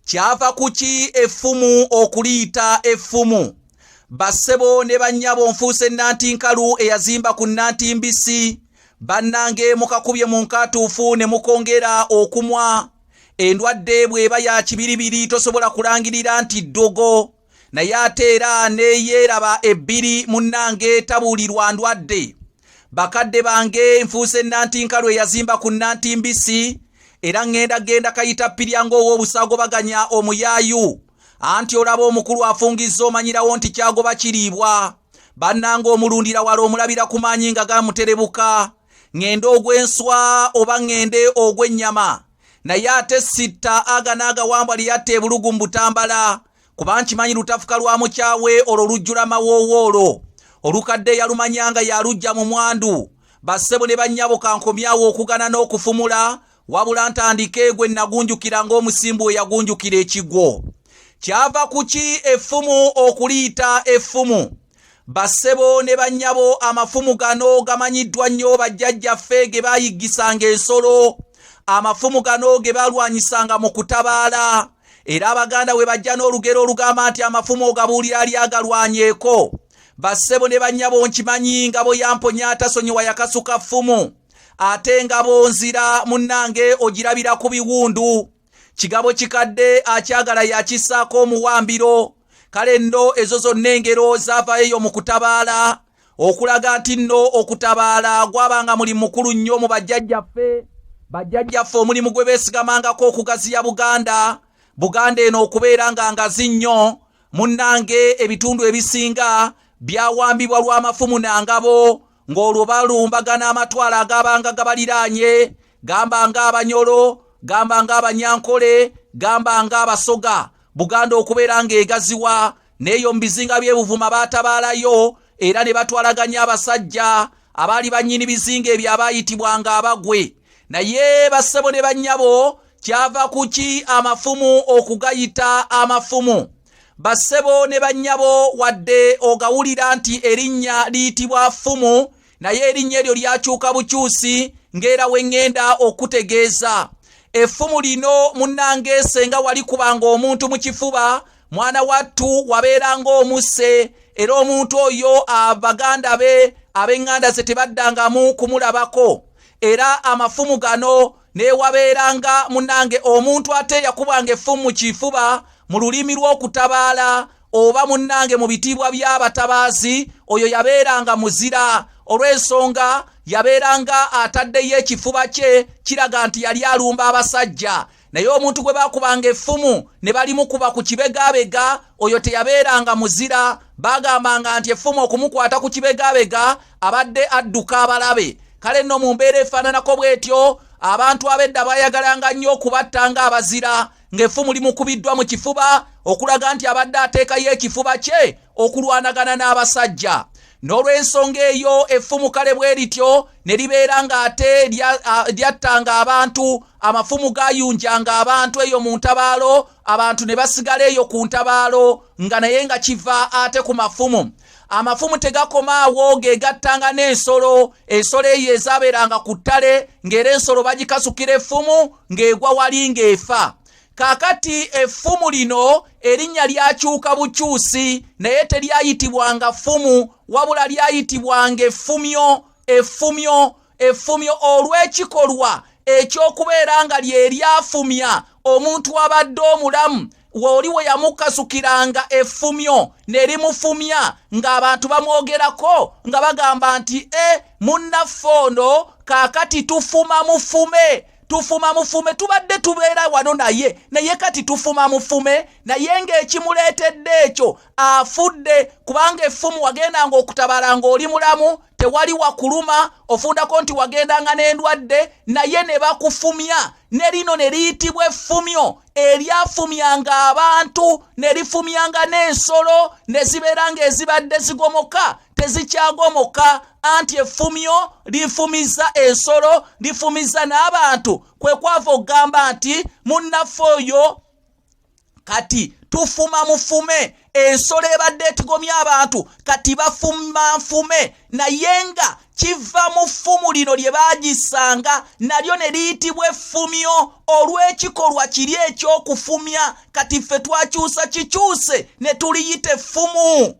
Kyava kuki effumu okuliyita effumu? Bassebo ne bannyabo nfuuse Nantinkalu eyazimba ku Nantimbisi. Bannange mukakubye mu nkatuufu ne mukongera okumwa. Endwadde bw'eba ya kibiribiri tosobola kulangirira nti ddogo. Naye ate era neyeeraba ebbiri munnange tabuulirwa ndwadde. Bakadde bange nfuuse Nantinkalu eyazimba ku Nantimbisi. Era ngenda kayita ppirya ng'ow'obusagobaganya omuyaayu. Anti olaba omukulu afungizza omanyirawo nti kyagoba kiriibwa. Bannange omulundira wala omulabira ku maanyi nga gamuterebuka. Ngende ogw'enswa oba ngende ogw'ennyama. Naye ate sitta aga n'agawambwa liyatta ebulugu mu Butambala. Kuba nkimanyi lutafuka lwa mukyawe olwo lujjula mawoowoolo. Olukadde yalumanyanga yalujja mu mwandu. Bassebo ne bannyabo kankomyawo okugana n'okufumula. Wabula ntandike gwe nagunjukira ng'omusimbu eyagunjukira ekigwo. Kyava kuki effumu okuliyita effumu? Bassebo ne bannyabo amafumu gano gamanyiddwa nnyo bajjajjaffe ge baayigisanga ensolo. Amafumu gano ge balwanyisanga mu kutabaala. Era Abaganda we bajja n'olugero olugamba nti amafumu ogabuulira ali agalwanyeeko. Bassebo ne bannyabo nkimanyi ngabo yamponya atasonyiwa yakasuka ffumu. Ate ngabo nzira munnange ogirabira ku biwundu. Kigabo kikadde akyagala yakissaako omuwambiro. Kale nno ezo zonna engero zaavayo mu kutabaala. Okulaga nti nno okutabaala gwabanga mulimu mukulu nnyo mu bajjajjaffe. Bajjajjaffe omulimu gwe beesigamangako okugaziya Buganda. Buganda eno okubeera nga ngazi nnyo. Munnange ebitundu ebisinga byawambibwa lw'amafumu nangabo. Ng'olwo balumbagana amatwala agabanga gabaliraanye. Gamba ng'Abanyolo, gamba ng'Abanyankole, gamba ng'Abasoga. Buganda okubeera ng'egaziwa. N'eyo mu bizinga by'Ebuvuma baatabaalayo. Era ne batwalaganya abasajja abaali bannyini bizinga ebyo abaayitibwanga Abagwe. Naye bassebo ne bannyabo kyava kuki amafumu okugayita amafumu? Bassebo ne bannyabo wadde ogawulira nti erinnya liyitibwa ffumu, naye erinnya eryo lyakyuka bukyusi ng'era we ŋŋenda okutegeeza. Effumu lino munnange senga wali kubanga omuntu mu kifuba, mwana wattu wabeeranga omusse, era omuntu oyo Abaganda be ab'eŋŋanda ze tebaddangamu kumulabako. Era amafumu gano ne wabeeranga munnange omuntu ate yakubanga effumu mu kifuba mu lulimi lw'okutabaala oba munnange mu bitiibwa by'abatabaazi, oyo yabeeranga muzira. Olw'ensonga yabeeranga ataddeyo ekifuba kye kiraga nti yali alumba abasajja. Naye omuntu gwe baakubanga effumu ne balimukuba ku kibegaabega, oyo teyabeeranga muzira. Bagambanga nti effumu okumukwata ku kibegaabega abadde adduka abalabe. Kale nno mu mbeera efaananako bw'etyo abantu ab'edda baayagalanga nnyo okubattanga abazira, ng'effumu limukubiddwa mu kifuba okulaga nti abadde ateekayo ekifuba kye okulwanagana n'abasajja. N'olw'ensonga eyo effumu kale bwe lityo ne libeera ng'ate lyattanga abantu. Amafumu gaayunjanga abantu eyo mu ntabaalo, abantu ne basigala eyo ku ntabaalo nga naye nga kiva ate ku mafumu. Amafumu tegakomaawo, gegattanga n'ensolo. Ensolo eyo ezaabeeranga ku ttale, ng'era ensolo bagikasukira effumu ng'egwa wali ng'efa. Kaakati effumu lino erinnya lyakyuka bukyusi, naye teryayitibwanga ffumu wabula lyayitibwanga effumyo. Effumyo olw'ekikolwa eky'okubeera nga lye lyafumya omuntu abadde omulamu. Woli we yamukasukiranga effumyo ne limufumya ng'abantu bamwogerako nga bagamba nti munnaffe ono kaakati tufuma mufume, tubadde tubeera wano naye kati tufuma mufume. Naye ng'ekimuleetedde ekyo afudde, kubanga effumu wagendanga okutabaala ng'oli mulamu, tewali wakuluma, ofundako nti wagendanga n'endwadde, naye ne bakufumya. Ne lino ne liyitibwa effumyo eryafumyanga abantu, ne lifumyanga n'ensolo, ne zibeera ng'ezibadde zigomoka tezikyagomoka. Anti effumyo lifumiza ensolo, lifumiza n'abantu. Kwe kwava okugamba nti munnaffe oyo kati tufuma mufume. ensolo ebadde etigomya abantu kati bafuma nfume naye nga kiva mu ffumu lino lye baagisanga nalyo ne liyitibwa effumyo olw'ekikolwa kiri eky'okufumya kati ffe twakyusa kikyuse ne tuliyita effumu.